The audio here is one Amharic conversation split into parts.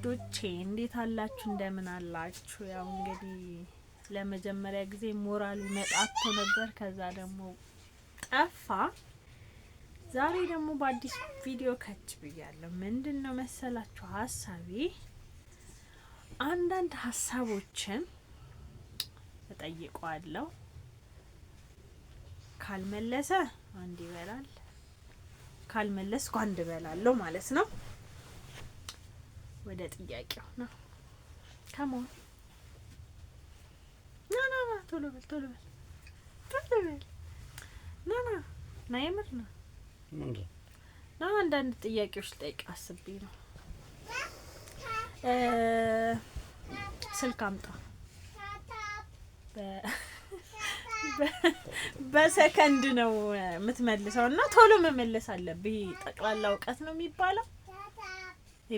ዶቼ እንዴት አላችሁ እንደምን አላችሁ? ያው እንግዲህ ለመጀመሪያ ጊዜ ሞራል መጣቶ ነበር ከዛ ደግሞ ጠፋ። ዛሬ ደግሞ በአዲስ ቪዲዮ ከች ብያለሁ። ምንድነው መሰላችሁ ሐሳቤ አንዳንድ ሐሳቦችን እጠይቀዋለሁ ካልመለሰ አንድ ይበላል ካልመለስኩ አንድ እበላለሁ ማለት ነው። ወደ ጥያቄው ነው ከሞን ና ቶሎ በል ና የምር ነው ና አንዳንድ ጥያቄዎች ጠይቅ አስቤ ነው። ስልክ አምጣ በሰከንድ ነው የምትመልሰው እና ቶሎ መመለስ አለብህ። ጠቅላላ እውቀት ነው የሚባለው።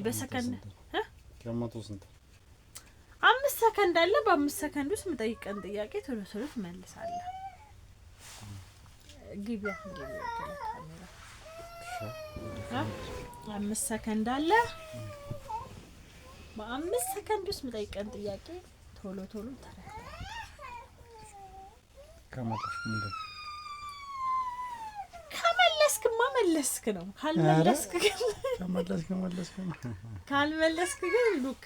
በሰከንድ ከመቶ ስንት 5 ሰከንድ አለ። በ5 ሰከንድ ውስጥ የምጠይቀን ጥያቄ ቶሎ ትመልሳለህ። ግቢያ ካሜራ 5 ሰከንድ አለ። በ5 ሰከንድ ውስጥ የምጠይቀን ጥያቄ ቶሎ ተረዳ። ከመለስክማ መለስክ ነው። ካልመለስክ ግን ሉክ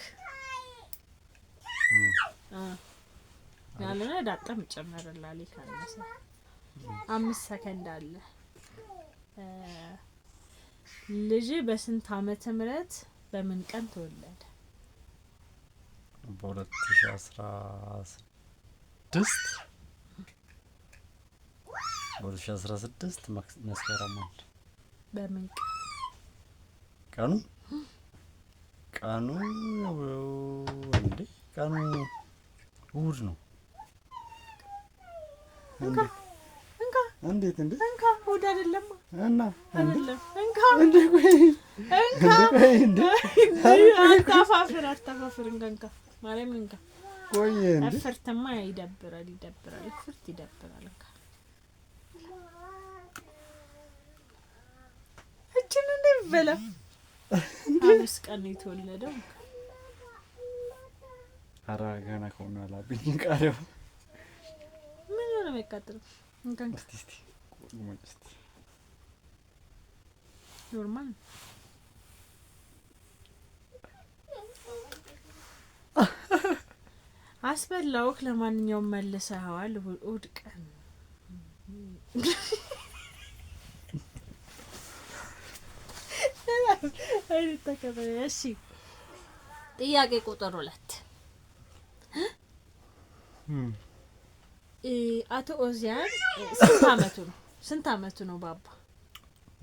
ያለና ዳጣም ጨመረላሊ ካለሰ 5 ሰከንድ አለ። ልጅ በስንት ዓመተ ምህረት በምን ቀን ተወለደ? በ2016 መስከረም አንድ በምን ቀኑ እሑድ ነው። እንዴት እሑድ አይደለም እና አታፋፍር እንካ ማርያም እንካ ቆይ እንዴ እፍርትማ ይደብራል እፍርት ይደብራል። እንካ እችን እንደበላ አምስ ቀን የተወለደው አራ ገና ከሆነ አላብኝ ቃሪው ምን ነው የሚያቃጥለው? እንካን እስቲ ቁጥሙስቲ ኖርማል አስበላውክ። ለማንኛውም መልሰዋል። እሑድ ቀን እሺ ጥያቄ ቁጥር 2 አቶ ኦዚያን ስንት አመቱ ነው ባባ?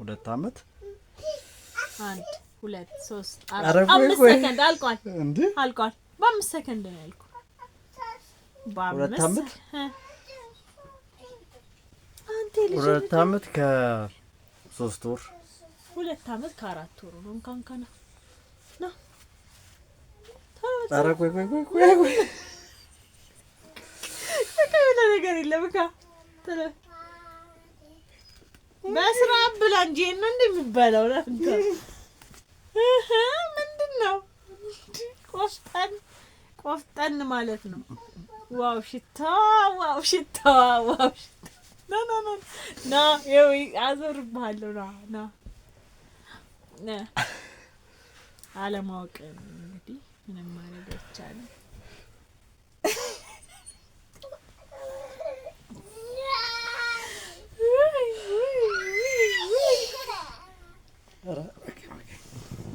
2 አመት 1 2 3 4 5 ሰከንድ አልቋል እንዴ አልቋል። በ5 ሰከንድ ነው ያልኩት። በ2 አመት አንተ ልጅ 2 አመት ከ3 ወር 2 አመት ከ4 ወር ነው። እንካን ና ኧረ ቆይ ከሌላ ነገር የለም። ተለ በስራ ብላ እንጂ ነው እንደሚባለው ለአንተ ምንድነው? ቆፍጠን ማለት ነው። ዋው ሽታ ና ይኸው አዞርብሃለሁ። ና አለማወቅ እንግዲህ ምንም ማድረግ አይቻልም።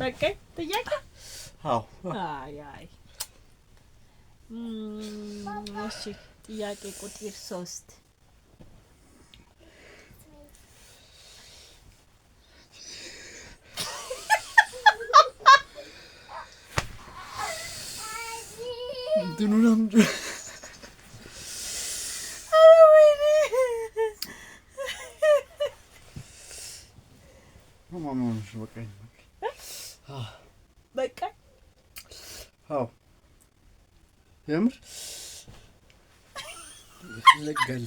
በቃ ጥያቄ አይ እሺ ጥያቄ ቁጥር 3 ድኑናም ማማሽ በቃ አዎ የምር ለጋል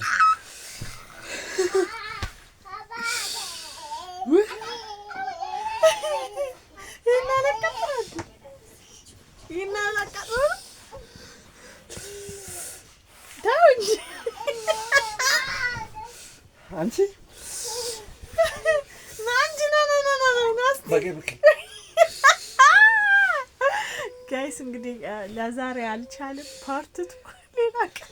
እና ለከፍራድ አንቺ ናንጂ ናስ በገበክ ጋይስ እንግዲህ ለዛሬ አልቻለም ፓርት 2 ሌላ ቀን